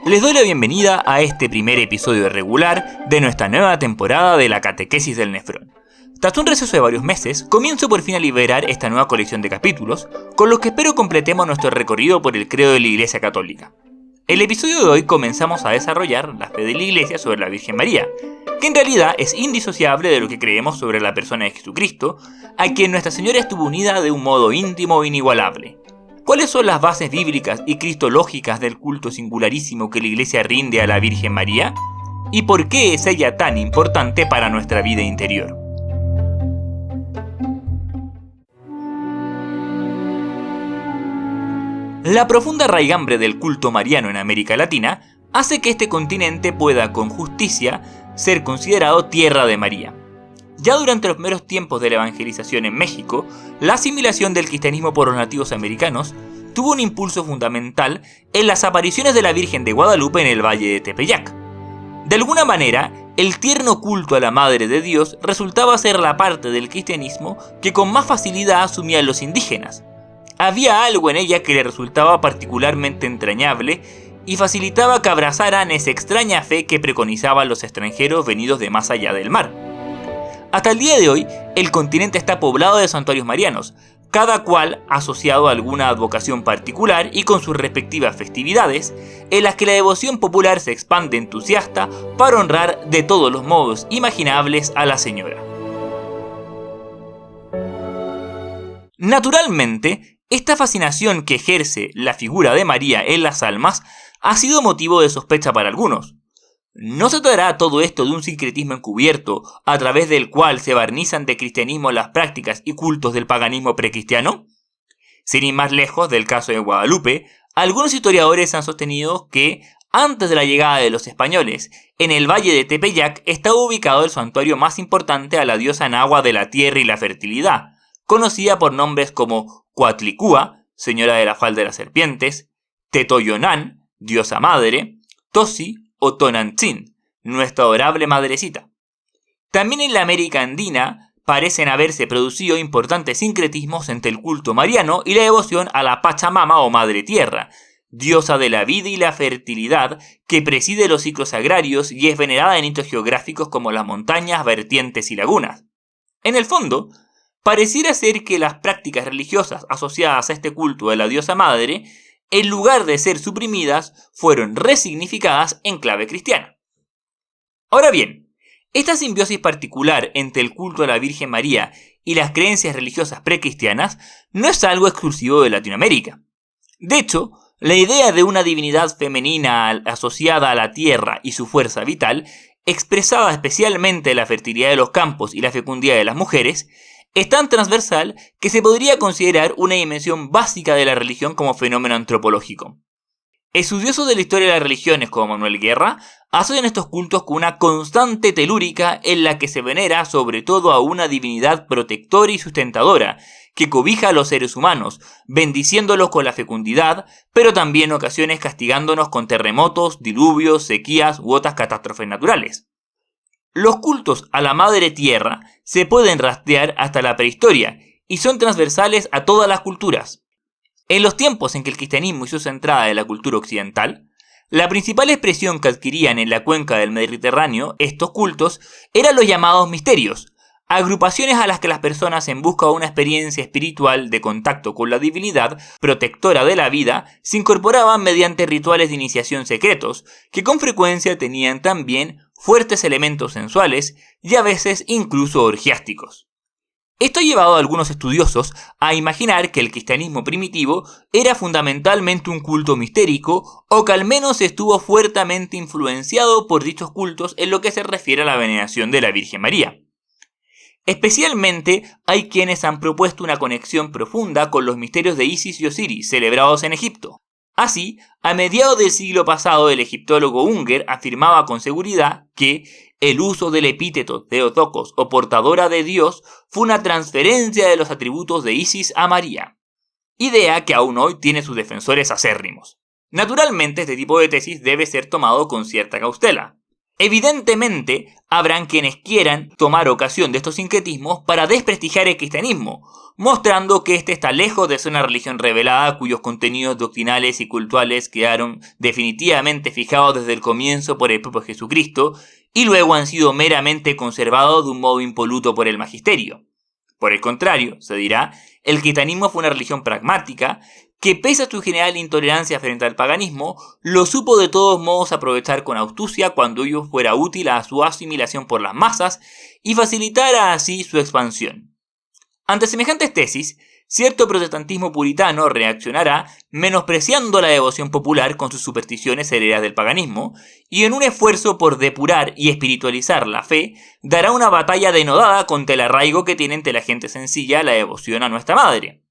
Les doy la bienvenida a este primer episodio regular de nuestra nueva temporada de la Catequesis del Nefrón. Tras un receso de varios meses, comienzo por fin a liberar esta nueva colección de capítulos, con los que espero completemos nuestro recorrido por el credo de la Iglesia Católica. En el episodio de hoy comenzamos a desarrollar la fe de la Iglesia sobre la Virgen María, que en realidad es indisociable de lo que creemos sobre la persona de Jesucristo, a quien Nuestra Señora estuvo unida de un modo íntimo e inigualable. ¿Cuáles son las bases bíblicas y cristológicas del culto singularísimo que la Iglesia rinde a la Virgen María? ¿Y por qué es ella tan importante para nuestra vida interior? La profunda raigambre del culto mariano en América Latina hace que este continente pueda con justicia ser considerado tierra de María. Ya durante los primeros tiempos de la evangelización en México, la asimilación del cristianismo por los nativos americanos tuvo un impulso fundamental en las apariciones de la Virgen de Guadalupe en el Valle de Tepeyac. De alguna manera, el tierno culto a la Madre de Dios resultaba ser la parte del cristianismo que con más facilidad asumían los indígenas. Había algo en ella que le resultaba particularmente entrañable y facilitaba que abrazaran esa extraña fe que preconizaban los extranjeros venidos de más allá del mar. Hasta el día de hoy, el continente está poblado de santuarios marianos, cada cual asociado a alguna advocación particular y con sus respectivas festividades, en las que la devoción popular se expande entusiasta para honrar de todos los modos imaginables a la Señora. Naturalmente, esta fascinación que ejerce la figura de María en las almas ha sido motivo de sospecha para algunos. ¿No se tratará todo esto de un sincretismo encubierto a través del cual se barnizan de cristianismo las prácticas y cultos del paganismo precristiano? Sin ir más lejos del caso de Guadalupe, algunos historiadores han sostenido que, antes de la llegada de los españoles, en el Valle de Tepeyac estaba ubicado el santuario más importante a la diosa náhuatl de la tierra y la fertilidad, conocida por nombres como Coatlicue, señora de la falda de las serpientes, Tetoyonán, diosa madre, Tosi o Tonantzin, nuestra adorable madrecita. También en la América andina parecen haberse producido importantes sincretismos entre el culto mariano y la devoción a la Pachamama o Madre Tierra, diosa de la vida y la fertilidad que preside los ciclos agrarios y es venerada en hitos geográficos como las montañas, vertientes y lagunas. En el fondo, pareciera ser que las prácticas religiosas asociadas a este culto de la diosa madre, en lugar de ser suprimidas, fueron resignificadas en clave cristiana. Ahora bien, esta simbiosis particular entre el culto a la Virgen María y las creencias religiosas precristianas no es algo exclusivo de Latinoamérica. De hecho, la idea de una divinidad femenina asociada a la tierra y su fuerza vital, expresada especialmente en la fertilidad de los campos y la fecundidad de las mujeres, es tan transversal que se podría considerar una dimensión básica de la religión como fenómeno antropológico. Estudiosos de la historia de las religiones como Manuel Guerra asocian estos cultos con una constante telúrica en la que se venera sobre todo a una divinidad protectora y sustentadora que cobija a los seres humanos, bendiciéndolos con la fecundidad, pero también en ocasiones castigándonos con terremotos, diluvios, sequías u otras catástrofes naturales. Los cultos a la Madre Tierra se pueden rastrear hasta la prehistoria y son transversales a todas las culturas. En los tiempos en que el cristianismo hizo su entrada en la cultura occidental, la principal expresión que adquirían en la cuenca del Mediterráneo estos cultos eran los llamados misterios, agrupaciones a las que las personas en busca de una experiencia espiritual de contacto con la divinidad protectora de la vida se incorporaban mediante rituales de iniciación secretos que con frecuencia tenían también fuertes elementos sensuales y a veces incluso orgiásticos. Esto ha llevado a algunos estudiosos a imaginar que el cristianismo primitivo era fundamentalmente un culto mistérico o que al menos estuvo fuertemente influenciado por dichos cultos en lo que se refiere a la veneración de la Virgen María. Especialmente hay quienes han propuesto una conexión profunda con los misterios de Isis y Osiris celebrados en Egipto. Así, a mediados del siglo pasado el egiptólogo Unger afirmaba con seguridad que el uso del epíteto Theotokos o portadora de Dios fue una transferencia de los atributos de Isis a María, idea que aún hoy tiene sus defensores acérrimos. Naturalmente este tipo de tesis debe ser tomado con cierta cautela. Evidentemente, habrán quienes quieran tomar ocasión de estos sincretismos para desprestigiar el cristianismo, mostrando que este está lejos de ser una religión revelada cuyos contenidos doctrinales y cultuales quedaron definitivamente fijados desde el comienzo por el propio Jesucristo y luego han sido meramente conservados de un modo impoluto por el magisterio. Por el contrario, se dirá, el cristianismo fue una religión pragmática que, pese a su general intolerancia frente al paganismo, lo supo de todos modos aprovechar con astucia cuando ello fuera útil a su asimilación por las masas y facilitara así su expansión. Ante semejantes tesis, cierto protestantismo puritano reaccionará menospreciando la devoción popular con sus supersticiones heredadas del paganismo y en un esfuerzo por depurar y espiritualizar la fe, dará una batalla denodada contra el arraigo que tiene entre la gente sencilla la devoción a nuestra madre.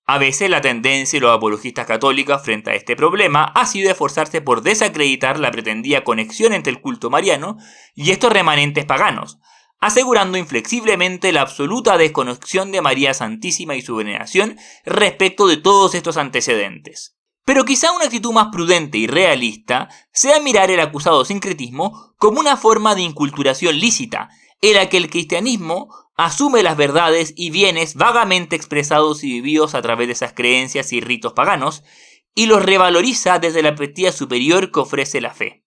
A veces la tendencia de los apologistas católicos frente a este problema ha sido esforzarse por desacreditar la pretendida conexión entre el culto mariano y estos remanentes paganos, asegurando inflexiblemente la absoluta desconexión de María Santísima y su veneración respecto de todos estos antecedentes. Pero quizá una actitud más prudente y realista sea mirar el acusado sincretismo como una forma de inculturación lícita, en la que el cristianismo asume las verdades y bienes vagamente expresados y vividos a través de esas creencias y ritos paganos, y los revaloriza desde la perspectiva superior que ofrece la fe.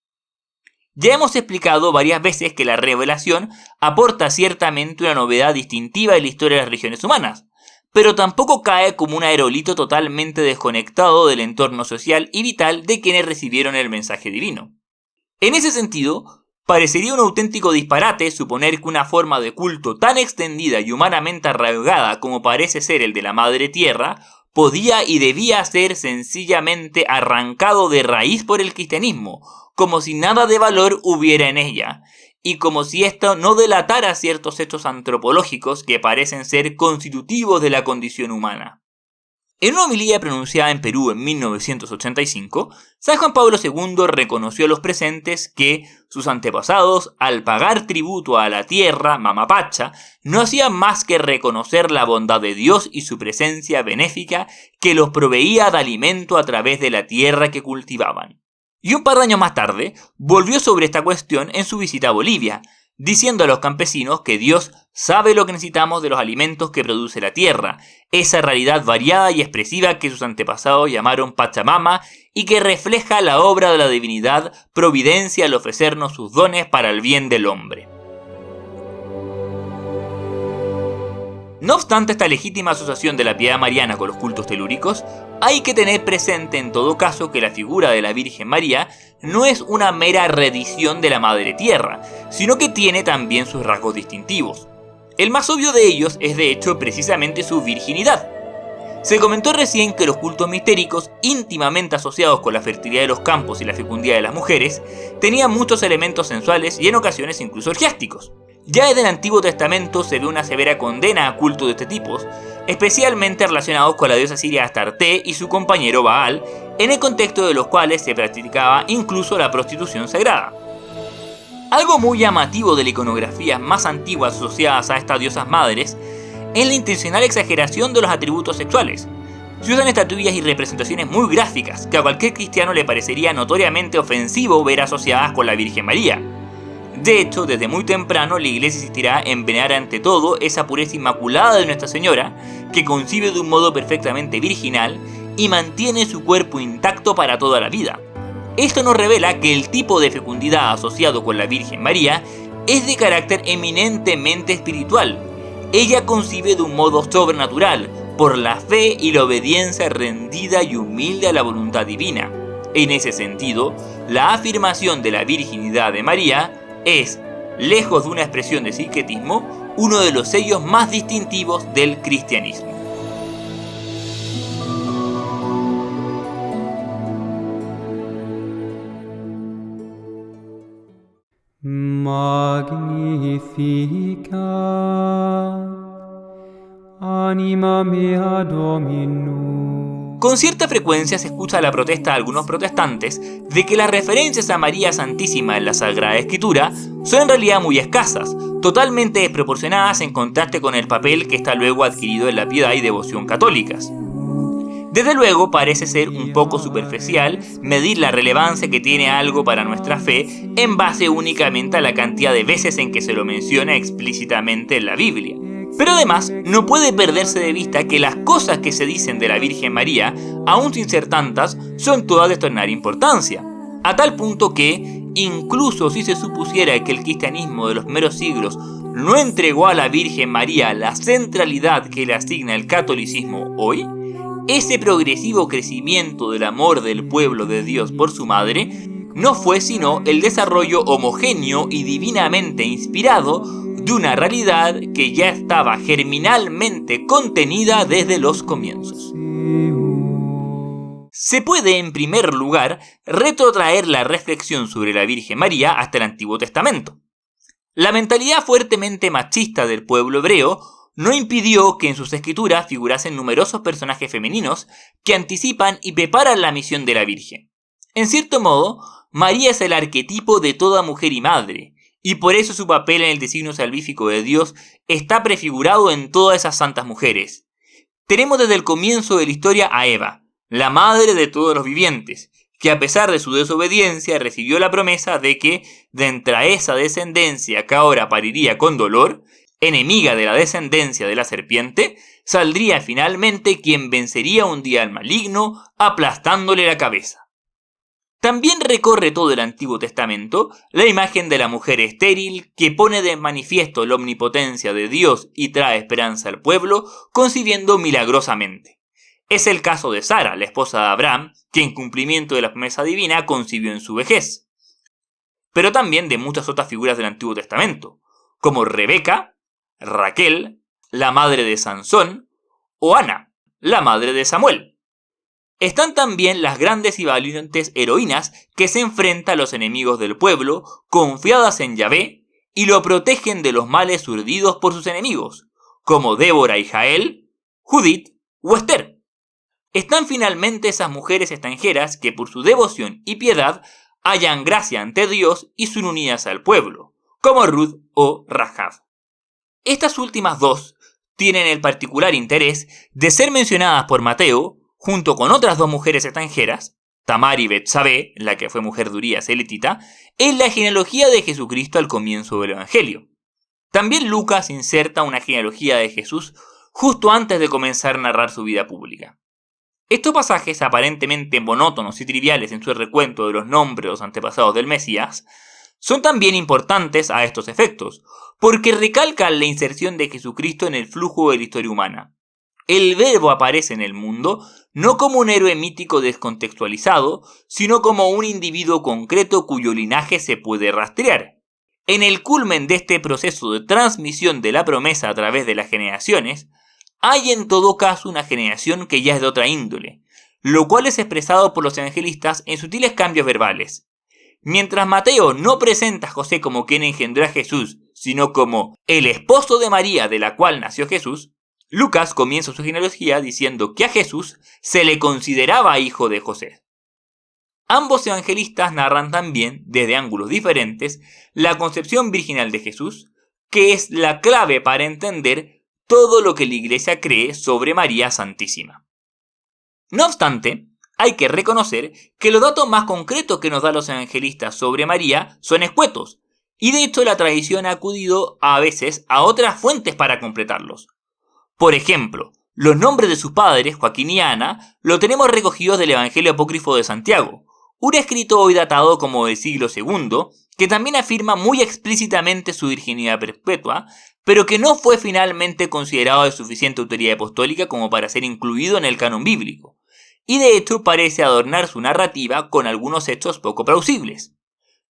Ya hemos explicado varias veces que la revelación aporta ciertamente una novedad distintiva en la historia de las religiones humanas, pero tampoco cae como un aerolito totalmente desconectado del entorno social y vital de quienes recibieron el mensaje divino. En ese sentido, parecería un auténtico disparate suponer que una forma de culto tan extendida y humanamente arraigada como parece ser el de la Madre Tierra, podía y debía ser sencillamente arrancado de raíz por el cristianismo, como si nada de valor hubiera en ella, y como si esto no delatara ciertos hechos antropológicos que parecen ser constitutivos de la condición humana. En una homilía pronunciada en Perú en 1985, San Juan Pablo II reconoció a los presentes que sus antepasados, al pagar tributo a la tierra, Mamapacha, no hacían más que reconocer la bondad de Dios y su presencia benéfica que los proveía de alimento a través de la tierra que cultivaban. Y un par de años más tarde, volvió sobre esta cuestión en su visita a Bolivia, diciendo a los campesinos que Dios sabe lo que necesitamos de los alimentos que produce la tierra, esa realidad variada y expresiva que sus antepasados llamaron Pachamama y que refleja la obra de la divinidad providencia al ofrecernos sus dones para el bien del hombre. No obstante esta legítima asociación de la piedad mariana con los cultos telúricos, hay que tener presente en todo caso que la figura de la Virgen María no es una mera reedición de la Madre Tierra, sino que tiene también sus rasgos distintivos. El más obvio de ellos es de hecho precisamente su virginidad. Se comentó recién que los cultos mistéricos, íntimamente asociados con la fertilidad de los campos y la fecundidad de las mujeres, tenían muchos elementos sensuales y en ocasiones incluso orgiásticos. Ya desde el Antiguo Testamento se ve una severa condena a cultos de este tipo, especialmente relacionados con la diosa siria Astarte y su compañero Baal, en el contexto de los cuales se practicaba incluso la prostitución sagrada. Algo muy llamativo de la iconografía más antiguas asociadas a estas diosas madres es la intencional exageración de los atributos sexuales. Se usan estatuillas y representaciones muy gráficas que a cualquier cristiano le parecería notoriamente ofensivo ver asociadas con la Virgen María. De hecho, desde muy temprano la iglesia insistirá en venerar ante todo esa pureza inmaculada de Nuestra Señora, que concibe de un modo perfectamente virginal y mantiene su cuerpo intacto para toda la vida. Esto nos revela que el tipo de fecundidad asociado con la Virgen María es de carácter eminentemente espiritual. Ella concibe de un modo sobrenatural, por la fe y la obediencia rendida y humilde a la voluntad divina. En ese sentido, la afirmación de la virginidad de María es, lejos de una expresión de sincretismo, uno de los sellos más distintivos del cristianismo. Magnificat anima mea Dominum. Con cierta frecuencia se escucha la protesta de algunos protestantes de que las referencias a María Santísima en la Sagrada Escritura son en realidad muy escasas, totalmente desproporcionadas en contraste con el papel que está luego adquirido en la piedad y devoción católicas. Desde luego parece ser un poco superficial medir la relevancia que tiene algo para nuestra fe en base únicamente a la cantidad de veces en que se lo menciona explícitamente en la Biblia. Pero además, no puede perderse de vista que las cosas que se dicen de la Virgen María, aun sin ser tantas, son todas de extraordinaria importancia. A tal punto que, incluso si se supusiera que el cristianismo de los primeros siglos no entregó a la Virgen María la centralidad que le asigna el catolicismo hoy, ese progresivo crecimiento del amor del pueblo de Dios por su madre no fue sino el desarrollo homogéneo y divinamente inspirado de una realidad que ya estaba germinalmente contenida desde los comienzos. Se puede, en primer lugar, retrotraer la reflexión sobre la Virgen María hasta el Antiguo Testamento. La mentalidad fuertemente machista del pueblo hebreo no impidió que en sus escrituras figurasen numerosos personajes femeninos que anticipan y preparan la misión de la Virgen. En cierto modo, María es el arquetipo de toda mujer y madre, y por eso su papel en el designio salvífico de Dios está prefigurado en todas esas santas mujeres. Tenemos desde el comienzo de la historia a Eva, la madre de todos los vivientes, que a pesar de su desobediencia recibió la promesa de que, de entre esa descendencia que ahora pariría con dolor, enemiga de la descendencia de la serpiente, saldría finalmente quien vencería un día al maligno, aplastándole la cabeza. También recorre todo el Antiguo Testamento la imagen de la mujer estéril que pone de manifiesto la omnipotencia de Dios y trae esperanza al pueblo, concibiendo milagrosamente. Es el caso de Sara, la esposa de Abraham, que en cumplimiento de la promesa divina concibió en su vejez. Pero también de muchas otras figuras del Antiguo Testamento, como Rebeca, Raquel, la madre de Sansón, o Ana, la madre de Samuel. Están también las grandes y valientes heroínas que se enfrentan a los enemigos del pueblo, confiadas en Yahvé, y lo protegen de los males urdidos por sus enemigos, como Débora y Jael, Judith o Esther. Están finalmente esas mujeres extranjeras que por su devoción y piedad hallan gracia ante Dios y son unidas al pueblo, como Ruth o Rahab. Estas últimas dos tienen el particular interés de ser mencionadas por Mateo junto con otras dos mujeres extranjeras, Tamar y Betsabé, la que fue mujer de Urías elitita, en la genealogía de Jesucristo al comienzo del Evangelio. También Lucas inserta una genealogía de Jesús justo antes de comenzar a narrar su vida pública. Estos pasajes aparentemente monótonos y triviales en su recuento de los nombres de los antepasados del Mesías son también importantes a estos efectos, porque recalcan la inserción de Jesucristo en el flujo de la historia humana. El Verbo aparece en el mundo no como un héroe mítico descontextualizado, sino como un individuo concreto cuyo linaje se puede rastrear. En el culmen de este proceso de transmisión de la promesa a través de las generaciones, hay en todo caso una generación que ya es de otra índole, lo cual es expresado por los evangelistas en sutiles cambios verbales. Mientras Mateo no presenta a José como quien engendró a Jesús, sino como el esposo de María de la cual nació Jesús, Lucas comienza su genealogía diciendo que a Jesús se le consideraba hijo de José. Ambos evangelistas narran también, desde ángulos diferentes, la concepción virginal de Jesús, que es la clave para entender todo lo que la Iglesia cree sobre María Santísima. No obstante, hay que reconocer que los datos más concretos que nos dan los evangelistas sobre María son escuetos, y de hecho la tradición ha acudido a veces a otras fuentes para completarlos. Por ejemplo, los nombres de sus padres, Joaquín y Ana, lo tenemos recogidos del Evangelio Apócrifo de Santiago, un escrito hoy datado como del siglo II, que también afirma muy explícitamente su virginidad perpetua, pero que no fue finalmente considerado de suficiente autoridad apostólica como para ser incluido en el canon bíblico, y de hecho parece adornar su narrativa con algunos hechos poco plausibles.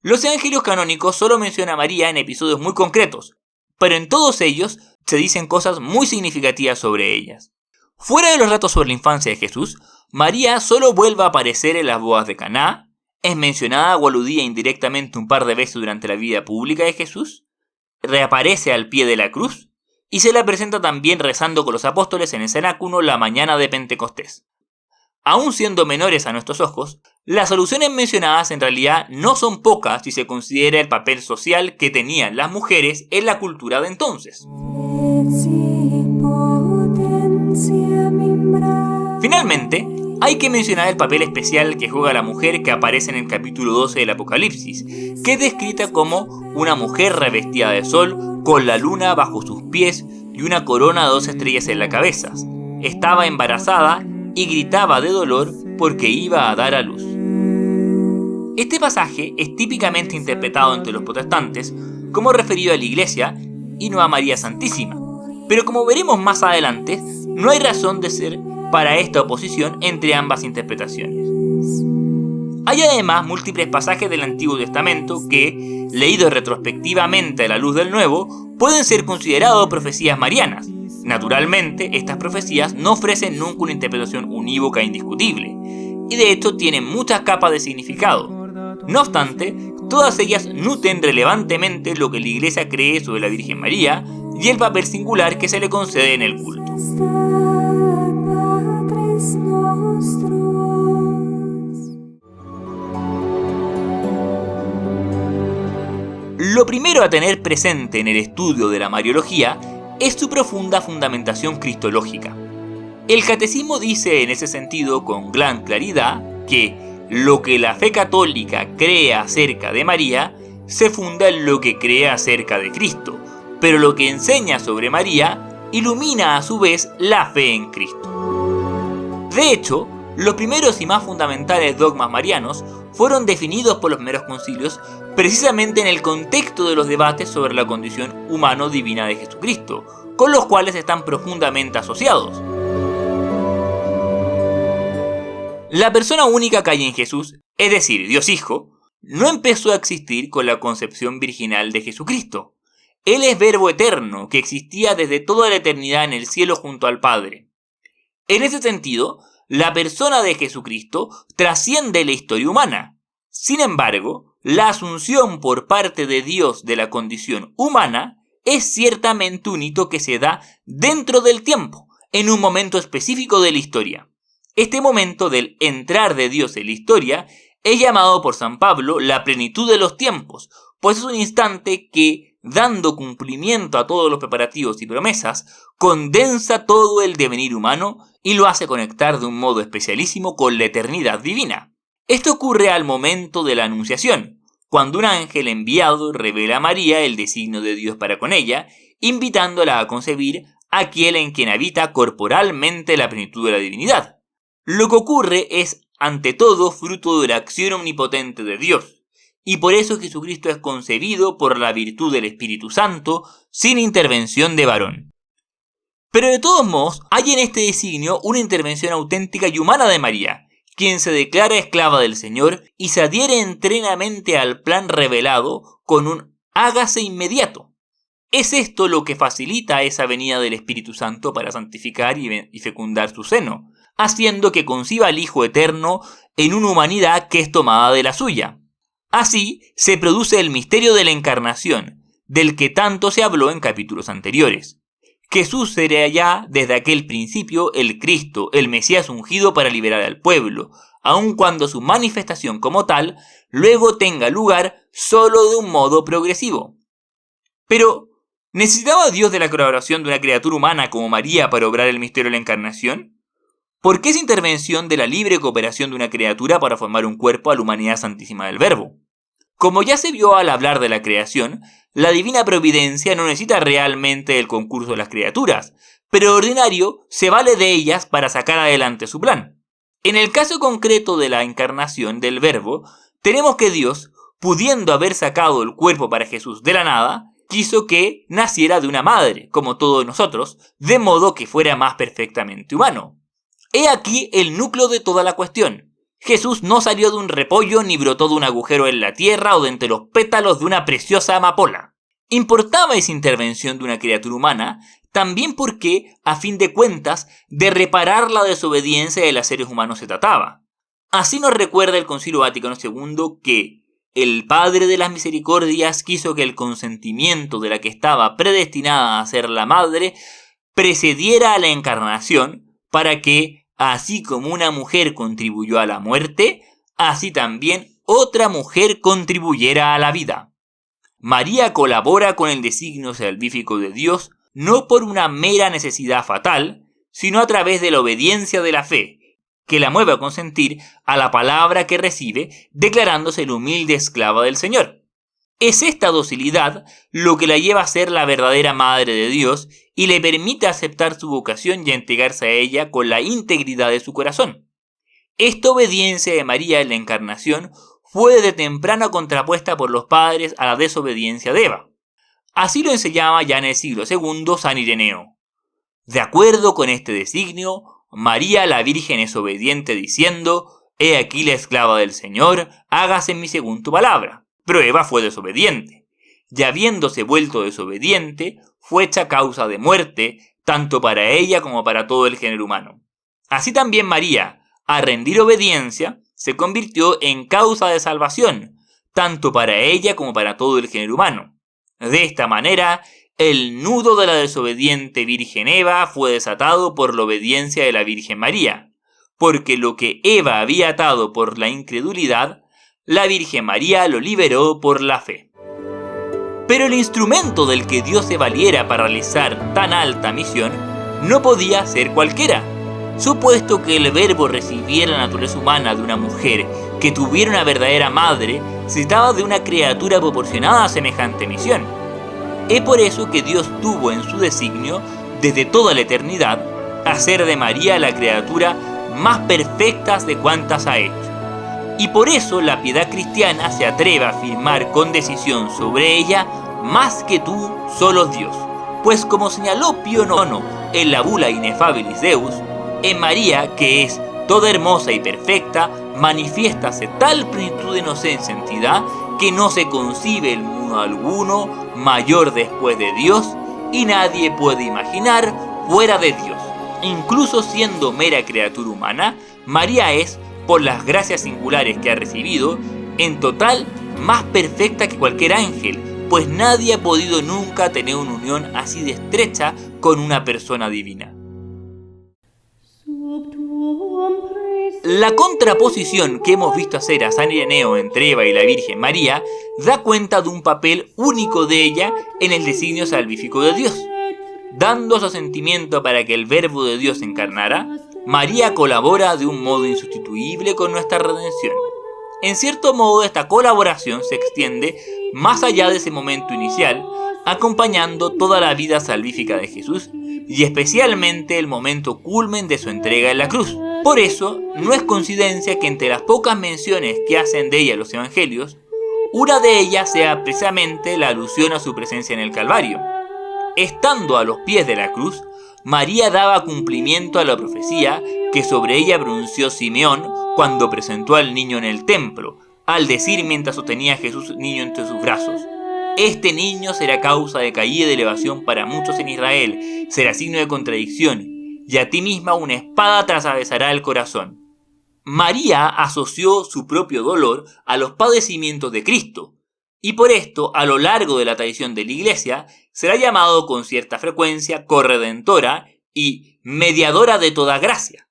Los evangelios canónicos solo mencionan a María en episodios muy concretos, pero en todos ellos se dicen cosas muy significativas sobre ellas. Fuera de los datos sobre la infancia de Jesús, María solo vuelve a aparecer en las bodas de Caná, es mencionada o aludida indirectamente un par de veces durante la vida pública de Jesús, reaparece al pie de la cruz y se la presenta también rezando con los apóstoles en el cenáculo la mañana de Pentecostés. Aún siendo menores a nuestros ojos, las soluciones mencionadas en realidad no son pocas si se considera el papel social que tenían las mujeres en la cultura de entonces. Finalmente, hay que mencionar el papel especial que juega la mujer que aparece en el capítulo 12 del Apocalipsis, que es descrita como una mujer revestida de sol, con la luna bajo sus pies y una corona de 2 estrellas en la cabeza. Estaba embarazada y gritaba de dolor porque iba a dar a luz. Este pasaje es típicamente interpretado entre los protestantes como referido a la Iglesia y no a María Santísima, pero como veremos más adelante, no hay razón de ser para esta oposición entre ambas interpretaciones. Hay además múltiples pasajes del Antiguo Testamento que, leídos retrospectivamente a la luz del Nuevo, pueden ser considerados profecías marianas. Naturalmente, estas profecías no ofrecen nunca una interpretación unívoca e indiscutible, y de hecho tienen muchas capas de significado. No obstante, todas ellas nutren relevantemente lo que la Iglesia cree sobre la Virgen María y el papel singular que se le concede en el culto. Lo primero a tener presente en el estudio de la Mariología es su profunda fundamentación cristológica. El Catecismo dice en ese sentido con gran claridad que lo que la fe católica cree acerca de María se funda en lo que cree acerca de Cristo, pero lo que enseña sobre María ilumina a su vez la fe en Cristo. De hecho, los primeros y más fundamentales dogmas marianos fueron definidos por los primeros concilios precisamente en el contexto de los debates sobre la condición humano-divina de Jesucristo, con los cuales están profundamente asociados. La persona única que hay en Jesús, es decir, Dios Hijo, no empezó a existir con la concepción virginal de Jesucristo. Él es Verbo eterno, que existía desde toda la eternidad en el cielo junto al Padre. En ese sentido, la persona de Jesucristo trasciende la historia humana. Sin embargo, la asunción por parte de Dios de la condición humana es ciertamente un hito que se da dentro del tiempo, en un momento específico de la historia. Este momento del entrar de Dios en la historia es llamado por San Pablo la plenitud de los tiempos, pues es un instante que, dando cumplimiento a todos los preparativos y promesas, condensa todo el devenir humano y lo hace conectar de un modo especialísimo con la eternidad divina. Esto ocurre al momento de la Anunciación, cuando un ángel enviado revela a María el designio de Dios para con ella, invitándola a concebir a aquel en quien habita corporalmente la plenitud de la divinidad. Lo que ocurre es, ante todo, fruto de la acción omnipotente de Dios, y por eso Jesucristo es concebido por la virtud del Espíritu Santo, sin intervención de varón. Pero de todos modos, hay en este designio una intervención auténtica y humana de María, quien se declara esclava del Señor y se adhiere enteramente al plan revelado con un hágase inmediato. Es esto lo que facilita esa venida del Espíritu Santo para santificar y fecundar su seno, haciendo que conciba al Hijo Eterno en una humanidad que es tomada de la suya. Así se produce el misterio de la encarnación, del que tanto se habló en capítulos anteriores. Jesús será ya desde aquel principio el Cristo, el Mesías ungido para liberar al pueblo, aun cuando su manifestación como tal luego tenga lugar solo de un modo progresivo. Pero, ¿necesitaba Dios de la colaboración de una criatura humana como María para obrar el misterio de la encarnación? ¿Por qué esa intervención de la libre cooperación de una criatura para formar un cuerpo a la humanidad santísima del Verbo? Como ya se vio al hablar de la creación, la divina providencia no necesita realmente el concurso de las criaturas, pero de ordinario se vale de ellas para sacar adelante su plan. En el caso concreto de la encarnación del Verbo, tenemos que Dios, pudiendo haber sacado el cuerpo para Jesús de la nada, quiso que naciera de una madre, como todos nosotros, de modo que fuera más perfectamente humano. He aquí el núcleo de toda la cuestión. Jesús no salió de un repollo ni brotó de un agujero en la tierra o de entre los pétalos de una preciosa amapola. Importaba esa intervención de una criatura humana también porque, a fin de cuentas, de reparar la desobediencia de los seres humanos se trataba. Así nos recuerda el Concilio Vaticano II que el Padre de las Misericordias quiso que el consentimiento de la que estaba predestinada a ser la madre precediera a la encarnación para que, así como una mujer contribuyó a la muerte, así también otra mujer contribuyera a la vida. María colabora con el designio salvífico de Dios no por una mera necesidad fatal, sino a través de la obediencia de la fe, que la mueve a consentir a la palabra que recibe, declarándose la humilde esclava del Señor. Es esta docilidad lo que la lleva a ser la verdadera Madre de Dios y le permite aceptar su vocación y entregarse a ella con la integridad de su corazón. Esta obediencia de María en la encarnación fue desde temprano contrapuesta por los padres a la desobediencia de Eva. Así lo enseñaba ya en el siglo II San Ireneo. De acuerdo con este designio, María la Virgen es obediente diciendo: «He aquí la esclava del Señor, hágase en mí según tu palabra». Pero Eva fue desobediente, y habiéndose vuelto desobediente, fue hecha causa de muerte, tanto para ella como para todo el género humano. Así también María, al rendir obediencia, se convirtió en causa de salvación, tanto para ella como para todo el género humano. De esta manera, el nudo de la desobediente Virgen Eva fue desatado por la obediencia de la Virgen María, porque lo que Eva había atado por la incredulidad, la Virgen María lo liberó por la fe. Pero el instrumento del que Dios se valiera para realizar tan alta misión no podía ser cualquiera. Supuesto que el Verbo recibiera la naturaleza humana de una mujer que tuviera una verdadera madre, se trataba de una criatura proporcionada a semejante misión. Es por eso que Dios tuvo en su designio, desde toda la eternidad, hacer de María la criatura más perfecta de cuantas ha hecho. Y por eso la piedad cristiana se atreve a afirmar con decisión sobre ella: más que tú, solo Dios. Pues como señaló Pío IX en la bula Ineffabilis Deus, en María, que es toda hermosa y perfecta, manifiéstase tal plenitud de inocencia y santidad que no se concibe el mundo alguno mayor después de Dios, y nadie puede imaginar fuera de Dios. Incluso siendo mera criatura humana, María es, por las gracias singulares que ha recibido, en total más perfecta que cualquier ángel, pues nadie ha podido nunca tener una unión así de estrecha con una persona divina. La contraposición que hemos visto hacer a San Ireneo entre Eva y la Virgen María da cuenta de un papel único de ella en el designio salvífico de Dios. Dando su asentimiento para que el Verbo de Dios se encarnara, María colabora de un modo insustituible con nuestra redención. En cierto modo, esta colaboración se extiende más allá de ese momento inicial, acompañando toda la vida salvífica de Jesús y especialmente el momento culmen de su entrega en la cruz. Por eso, no es coincidencia que entre las pocas menciones que hacen de ella los evangelios, una de ellas sea precisamente la alusión a su presencia en el Calvario. Estando a los pies de la cruz, María daba cumplimiento a la profecía que sobre ella pronunció Simeón cuando presentó al niño en el templo, al decir mientras sostenía a Jesús niño entre sus brazos: «Este niño será causa de caída y de elevación para muchos en Israel, será signo de contradicción, y a ti misma una espada te atravesará el corazón». María asoció su propio dolor a los padecimientos de Cristo, y por esto, a lo largo de la tradición de la Iglesia, será llamado con cierta frecuencia corredentora y mediadora de toda gracia.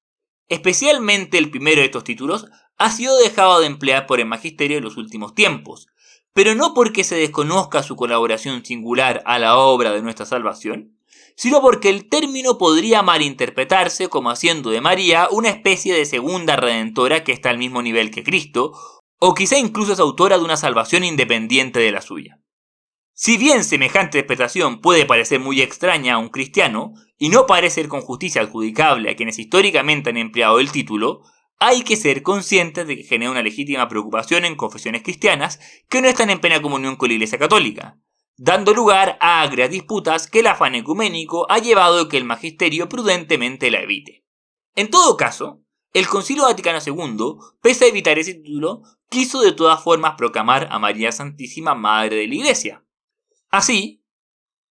Especialmente el primero de estos títulos ha sido dejado de emplear por el magisterio en los últimos tiempos, pero no porque se desconozca su colaboración singular a la obra de nuestra salvación, sino porque el término podría malinterpretarse como haciendo de María una especie de segunda redentora que está al mismo nivel que Cristo, o quizá incluso es autora de una salvación independiente de la suya. Si bien semejante interpretación puede parecer muy extraña a un cristiano, y no parece ser con justicia adjudicable a quienes históricamente han empleado el título, hay que ser conscientes de que genera una legítima preocupación en confesiones cristianas que no están en plena comunión con la Iglesia Católica, dando lugar a agrias disputas que el afán ecuménico ha llevado a que el magisterio prudentemente la evite. En todo caso, el Concilio Vaticano II, pese a evitar ese título, quiso de todas formas proclamar a María Santísima Madre de la Iglesia. Así,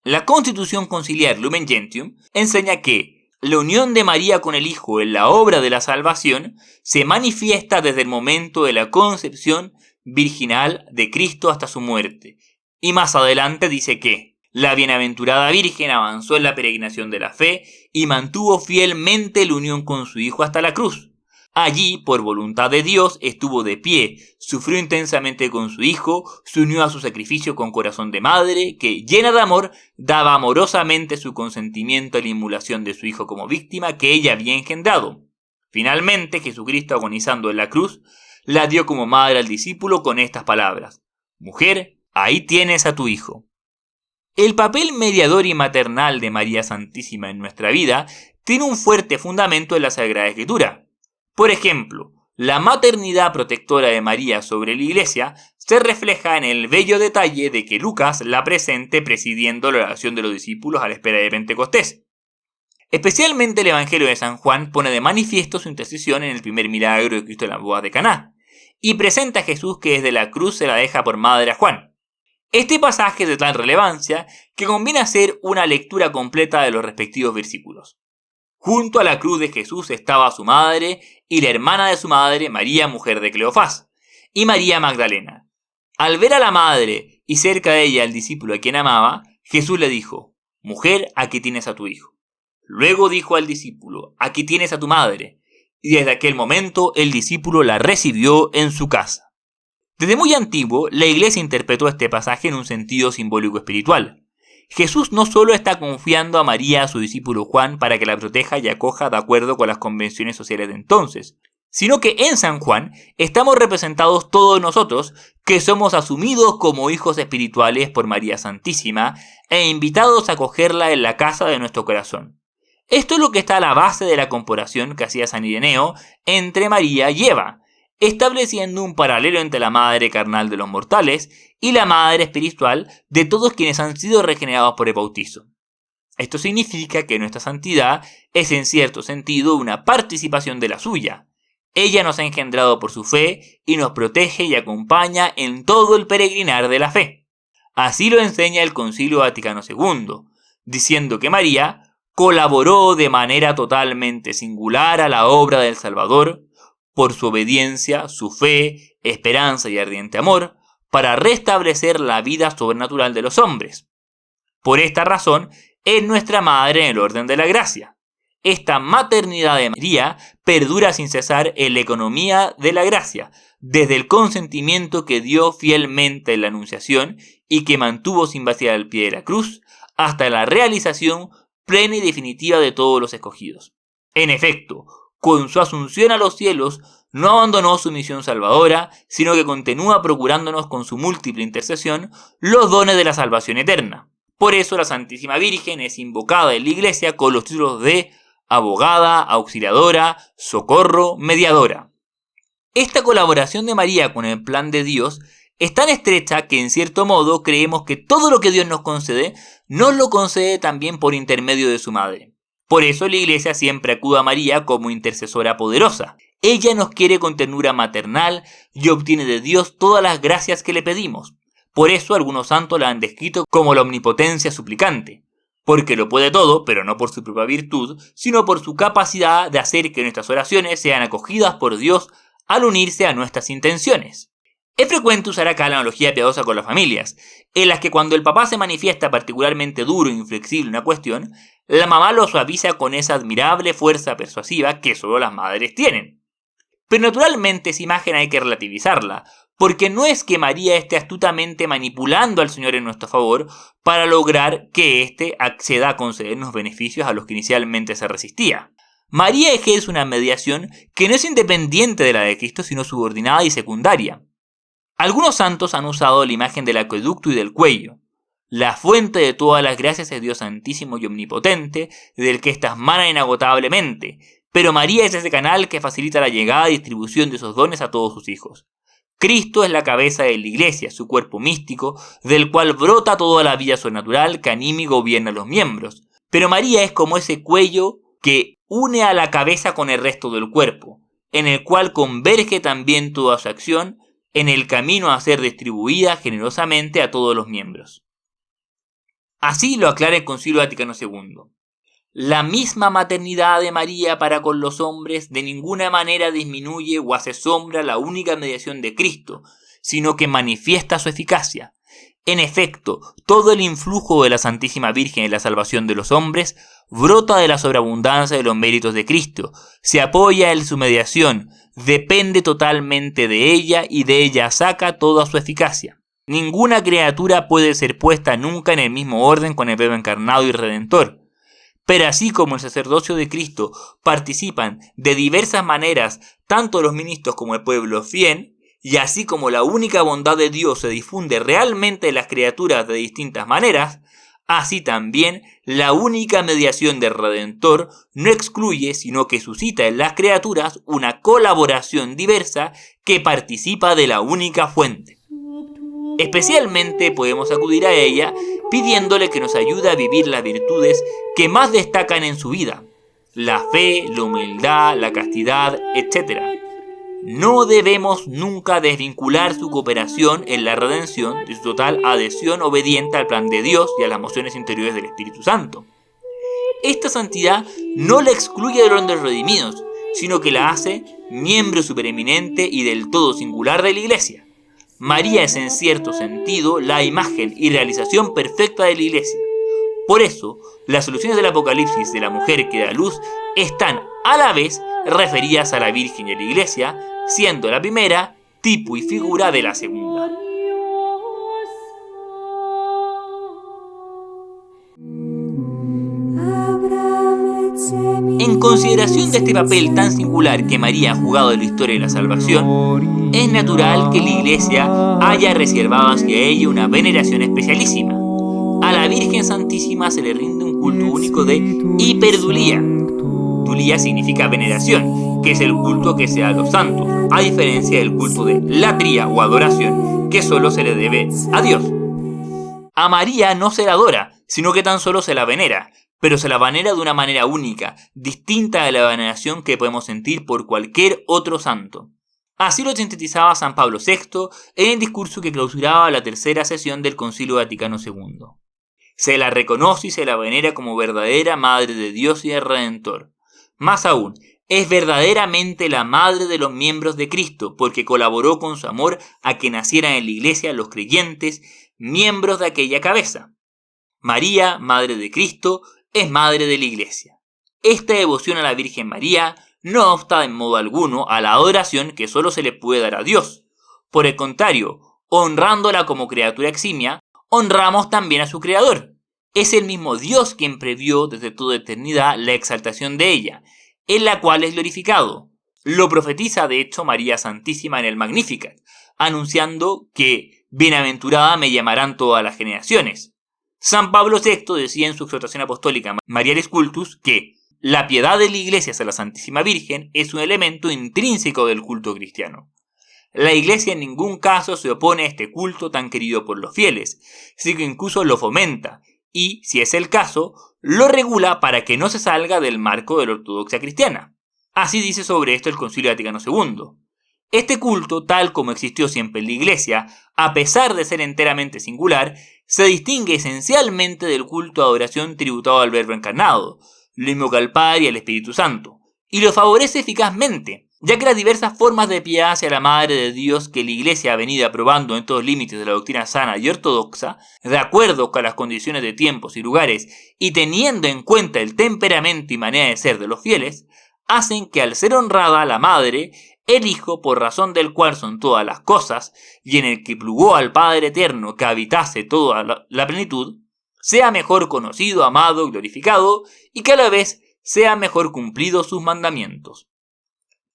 la Constitución Conciliar Lumen Gentium enseña que la unión de María con el Hijo en la obra de la salvación se manifiesta desde el momento de la concepción virginal de Cristo hasta su muerte. Y más adelante dice que la bienaventurada Virgen avanzó en la peregrinación de la fe y mantuvo fielmente la unión con su Hijo hasta la cruz. Allí, por voluntad de Dios, estuvo de pie, sufrió intensamente con su Hijo, se unió a su sacrificio con corazón de madre, que, llena de amor, daba amorosamente su consentimiento a la inmolación de su Hijo como víctima que ella había engendrado. Finalmente, Jesucristo, agonizando en la cruz, la dio como madre al discípulo con estas palabras: «Mujer, ahí tienes a tu hijo». El papel mediador y maternal de María Santísima en nuestra vida tiene un fuerte fundamento en la Sagrada Escritura. Por ejemplo, la maternidad protectora de María sobre la Iglesia se refleja en el bello detalle de que Lucas la presente presidiendo la oración de los discípulos a la espera de Pentecostés. Especialmente el Evangelio de San Juan pone de manifiesto su intercesión en el primer milagro de Cristo en las bodas de Caná, y presenta a Jesús que desde la cruz se la deja por madre a Juan. Este pasaje es de tal relevancia que conviene hacer una lectura completa de los respectivos versículos. Junto a la cruz de Jesús estaba su madre y la hermana de su madre, María, mujer de Cleofás, y María Magdalena. Al ver a la madre y cerca de ella al discípulo a quien amaba, Jesús le dijo: «Mujer, aquí tienes a tu hijo». Luego dijo al discípulo: «Aquí tienes a tu madre». Y desde aquel momento el discípulo la recibió en su casa. Desde muy antiguo, la Iglesia interpretó este pasaje en un sentido simbólico espiritual. Jesús no solo está confiando a María a su discípulo Juan para que la proteja y acoja de acuerdo con las convenciones sociales de entonces, sino que en San Juan estamos representados todos nosotros que somos asumidos como hijos espirituales por María Santísima e invitados a acogerla en la casa de nuestro corazón. Esto es lo que está a la base de la comparación que hacía San Ireneo entre María y Eva, estableciendo un paralelo entre la madre carnal de los mortales y la madre espiritual de todos quienes han sido regenerados por el bautizo. Esto significa que nuestra santidad es en cierto sentido una participación de la suya. Ella nos ha engendrado por su fe y nos protege y acompaña en todo el peregrinar de la fe. Así lo enseña el Concilio Vaticano II, diciendo que María colaboró de manera totalmente singular a la obra del Salvador por su obediencia, su fe, esperanza y ardiente amor, para restablecer la vida sobrenatural de los hombres. Por esta razón, es nuestra madre en el orden de la gracia. Esta maternidad de María perdura sin cesar en la economía de la gracia, desde el consentimiento que dio fielmente en la Anunciación y que mantuvo sin vacilar al pie de la cruz, hasta la realización plena y definitiva de todos los escogidos. En efecto, con su asunción a los cielos, no abandonó su misión salvadora, sino que continúa procurándonos con su múltiple intercesión los dones de la salvación eterna. Por eso la Santísima Virgen es invocada en la Iglesia con los títulos de abogada, auxiliadora, socorro, mediadora. Esta colaboración de María con el plan de Dios es tan estrecha que en cierto modo creemos que todo lo que Dios nos lo concede también por intermedio de su madre. Por eso la Iglesia siempre acude a María como intercesora poderosa. Ella nos quiere con ternura maternal y obtiene de Dios todas las gracias que le pedimos. Por eso algunos santos la han descrito como la omnipotencia suplicante, porque lo puede todo, pero no por su propia virtud, sino por su capacidad de hacer que nuestras oraciones sean acogidas por Dios al unirse a nuestras intenciones. Es frecuente usar acá la analogía piadosa con las familias, en las que cuando el papá se manifiesta particularmente duro e inflexible en una cuestión, la mamá lo suaviza con esa admirable fuerza persuasiva que solo las madres tienen. Pero naturalmente esa imagen hay que relativizarla, porque no es que María esté astutamente manipulando al Señor en nuestro favor para lograr que éste acceda a concedernos beneficios a los que inicialmente se resistía. María ejerce una mediación que no es independiente de la de Cristo, sino subordinada y secundaria. Algunos santos han usado la imagen del acueducto y del cuello. La fuente de todas las gracias es Dios Santísimo y Omnipotente, del que éstas manan inagotablemente, pero María es ese canal que facilita la llegada y distribución de esos dones a todos sus hijos. Cristo es la cabeza de la Iglesia, su cuerpo místico, del cual brota toda la vida sobrenatural que anima y gobierna a los miembros. Pero María es como ese cuello que une a la cabeza con el resto del cuerpo, en el cual converge también toda su acción en el camino a ser distribuida generosamente a todos los miembros. Así lo aclara el Concilio Vaticano II. La misma maternidad de María para con los hombres de ninguna manera disminuye o hace sombra la única mediación de Cristo, sino que manifiesta su eficacia. En efecto, todo el influjo de la Santísima Virgen en la salvación de los hombres brota de la sobreabundancia de los méritos de Cristo, se apoya en su mediación, depende totalmente de ella y de ella saca toda su eficacia. Ninguna criatura puede ser puesta nunca en el mismo orden con el Verbo encarnado y redentor. Pero así como el sacerdocio de Cristo participan de diversas maneras tanto los ministros como el pueblo fiel, y así como la única bondad de Dios se difunde realmente en las criaturas de distintas maneras, así también la única mediación del Redentor no excluye, sino que suscita en las criaturas una colaboración diversa que participa de la única fuente. Especialmente podemos acudir a ella pidiéndole que nos ayude a vivir las virtudes que más destacan en su vida: la fe, la humildad, la castidad, etc. No debemos nunca desvincular su cooperación en la redención de su total adhesión obediente al plan de Dios y a las mociones interiores del Espíritu Santo. Esta santidad no la excluye del orden de los redimidos, sino que la hace miembro supereminente y del todo singular de la Iglesia. María es en cierto sentido la imagen y realización perfecta de la Iglesia. Por eso, las soluciones del Apocalipsis de la mujer que da luz están a la vez referidas a la Virgen y a la Iglesia, siendo la primera tipo y figura de la segunda. En consideración de este papel tan singular que María ha jugado en la historia de la salvación, es natural que la Iglesia haya reservado hacia ella una veneración especialísima. A la Virgen Santísima se le rinde un culto único de hiperdulía. Dulía significa veneración, que es el culto que se da a los santos, a diferencia del culto de latría o adoración, que solo se le debe a Dios. A María no se la adora, sino que tan solo se la venera, pero se la venera de una manera única, distinta de la veneración que podemos sentir por cualquier otro santo. Así lo sintetizaba San Pablo VI en el discurso que clausuraba la tercera sesión del Concilio Vaticano II. Se la reconoce y se la venera como verdadera Madre de Dios y del Redentor. Más aún, es verdaderamente la madre de los miembros de Cristo, porque colaboró con su amor a que nacieran en la Iglesia los creyentes, miembros de aquella cabeza. María, Madre de Cristo, es Madre de la Iglesia. Esta devoción a la Virgen María no obsta en modo alguno a la adoración que solo se le puede dar a Dios. Por el contrario, honrándola como criatura eximia, honramos también a su Creador. Es el mismo Dios quien previó desde toda eternidad la exaltación de ella, en la cual es glorificado. Lo profetiza de hecho María Santísima en el Magnificat, anunciando que bienaventurada me llamarán todas las generaciones. San Pablo VI decía en su exhortación apostólica Marialis Cultus que la piedad de la Iglesia hacia la Santísima Virgen es un elemento intrínseco del culto cristiano. La Iglesia en ningún caso se opone a este culto tan querido por los fieles, sino que incluso lo fomenta y, si es el caso, lo regula para que no se salga del marco de la ortodoxia cristiana. Así dice sobre esto el Concilio Vaticano II. Este culto, tal como existió siempre en la Iglesia, a pesar de ser enteramente singular, se distingue esencialmente del culto a adoración tributado al Verbo encarnado, lo mismo que al Padre y al Espíritu Santo, y lo favorece eficazmente, ya que las diversas formas de piedad hacia la Madre de Dios que la Iglesia ha venido aprobando en todos los límites de la doctrina sana y ortodoxa, de acuerdo con las condiciones de tiempos y lugares y teniendo en cuenta el temperamento y manera de ser de los fieles, hacen que al ser honrada la Madre, el Hijo, por razón del cual son todas las cosas, y en el que plugó al Padre Eterno que habitase toda la plenitud, sea mejor conocido, amado, glorificado, y que a la vez sean mejor cumplidos sus mandamientos.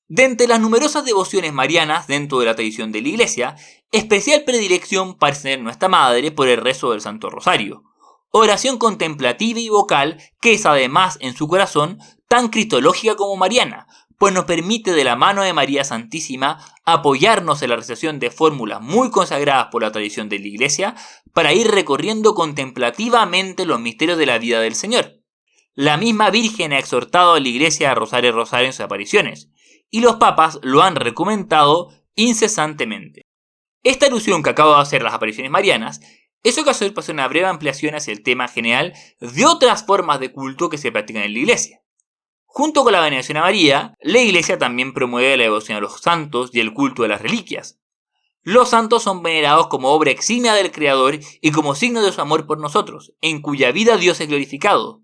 De entre las numerosas devociones marianas dentro de la tradición de la Iglesia, especial predilección parece tener nuestra Madre por el rezo del Santo Rosario, oración contemplativa y vocal que es además en su corazón tan cristológica como mariana, pues nos permite de la mano de María Santísima apoyarnos en la recitación de fórmulas muy consagradas por la tradición de la Iglesia para ir recorriendo contemplativamente los misterios de la vida del Señor. La misma Virgen ha exhortado a la Iglesia a rozar y rozar en sus apariciones, y los papas lo han recomendado incesantemente. Esta alusión que acabo de hacer a las apariciones marianas es ocasión para hacer una breve ampliación hacia el tema general de otras formas de culto que se practican en la Iglesia. Junto con la veneración a María, la Iglesia también promueve la devoción a los santos y el culto de las reliquias. Los santos son venerados como obra eximia del Creador y como signo de su amor por nosotros, en cuya vida Dios es glorificado.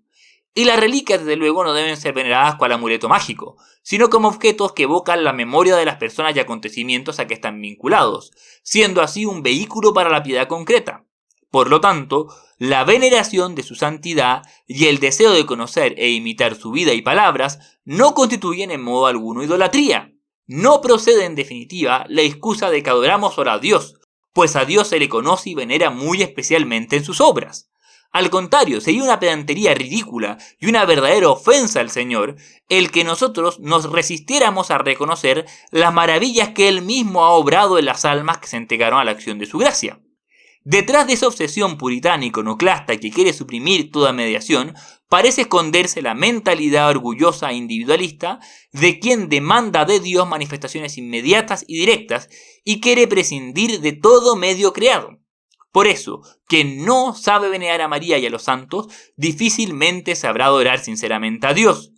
Y las reliquias, desde luego, no deben ser veneradas cual amuleto mágico, sino como objetos que evocan la memoria de las personas y acontecimientos a que están vinculados, siendo así un vehículo para la piedad concreta. Por lo tanto, la veneración de su santidad y el deseo de conocer e imitar su vida y palabras no constituyen en modo alguno idolatría. No procede en definitiva la excusa de que adoramos solo a Dios, pues a Dios se le conoce y venera muy especialmente en sus obras. Al contrario, sería una pedantería ridícula y una verdadera ofensa al Señor el que nosotros nos resistiéramos a reconocer las maravillas que Él mismo ha obrado en las almas que se entregaron a la acción de su gracia. Detrás de esa obsesión puritana iconoclasta que quiere suprimir toda mediación, parece esconderse la mentalidad orgullosa e individualista de quien demanda de Dios manifestaciones inmediatas y directas y quiere prescindir de todo medio creado. Por eso, quien no sabe venerar a María y a los santos, difícilmente sabrá adorar sinceramente a Dios.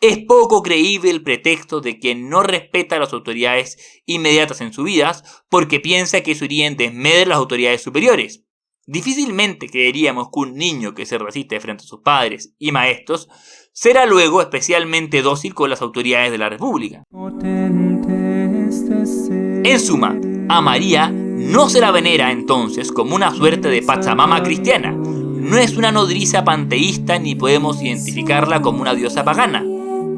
Es poco creíble el pretexto de quien no respeta a las autoridades inmediatas en sus vidas porque piensa que eso iría en desmedro de las autoridades superiores. Difícilmente creeríamos que un niño que se resiste frente a sus padres y maestros será luego especialmente dócil con las autoridades de la República. En suma, a María no se la venera entonces como una suerte de Pachamama cristiana. No es una nodriza panteísta ni podemos identificarla como una diosa pagana.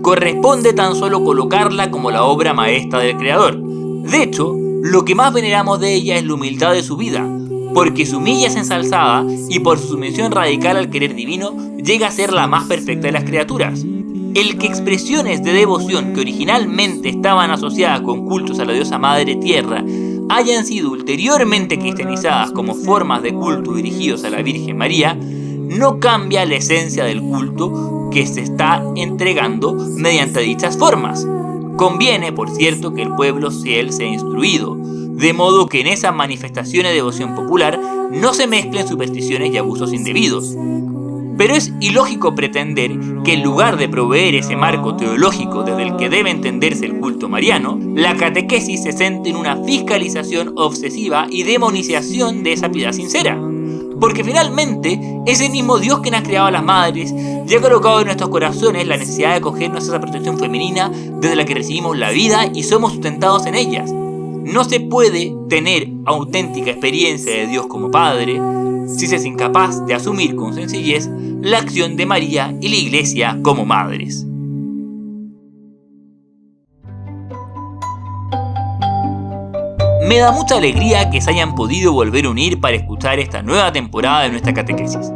Corresponde tan solo colocarla como la obra maestra del Creador. De hecho, lo que más veneramos de ella es la humildad de su vida, porque su humilla es ensalzada y por su sumisión radical al querer divino llega a ser la más perfecta de las criaturas. El que expresiones de devoción que originalmente estaban asociadas con cultos a la diosa Madre Tierra hayan sido ulteriormente cristianizadas como formas de culto dirigidos a la Virgen María, no cambia la esencia del culto que se está entregando mediante dichas formas. Conviene, por cierto, que el pueblo fiel sea instruido, de modo que en esas manifestaciones de devoción popular no se mezclen supersticiones y abusos indebidos. Pero es ilógico pretender que en lugar de proveer ese marco teológico desde el que debe entenderse el culto mariano, la catequesis se centre en una fiscalización obsesiva y demonización de esa piedad sincera. Porque finalmente, ese mismo Dios quien ha creado a las madres y ha colocado en nuestros corazones la necesidad de acogernos a esa protección femenina desde la que recibimos la vida y somos sustentados en ellas. No se puede tener auténtica experiencia de Dios como Padre si se es incapaz de asumir con sencillez la acción de María y la Iglesia como madres. Me da mucha alegría que se hayan podido volver a unir para escuchar esta nueva temporada de nuestra catequesis.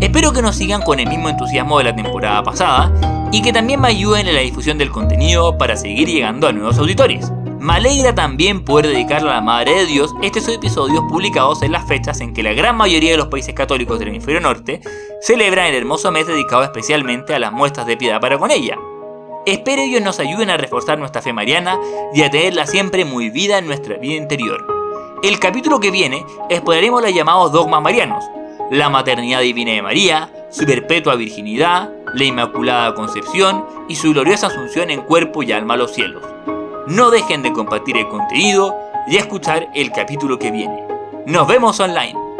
Espero que nos sigan con el mismo entusiasmo de la temporada pasada y que también me ayuden en la difusión del contenido para seguir llegando a nuevos auditores. Me alegra también poder dedicarle a la Madre de Dios estos episodios publicados en las fechas en que la gran mayoría de los países católicos del hemisferio norte celebran el hermoso mes dedicado especialmente a las muestras de piedad para con ella. Espero ellos nos ayuden a reforzar nuestra fe mariana y a tenerla siempre muy viva en nuestra vida interior. El capítulo que viene exploraremos los llamados dogmas marianos, la maternidad divina de María, su perpetua virginidad, la Inmaculada Concepción y su gloriosa asunción en cuerpo y alma a los cielos. No dejen de compartir el contenido y escuchar el capítulo que viene. ¡Nos vemos online!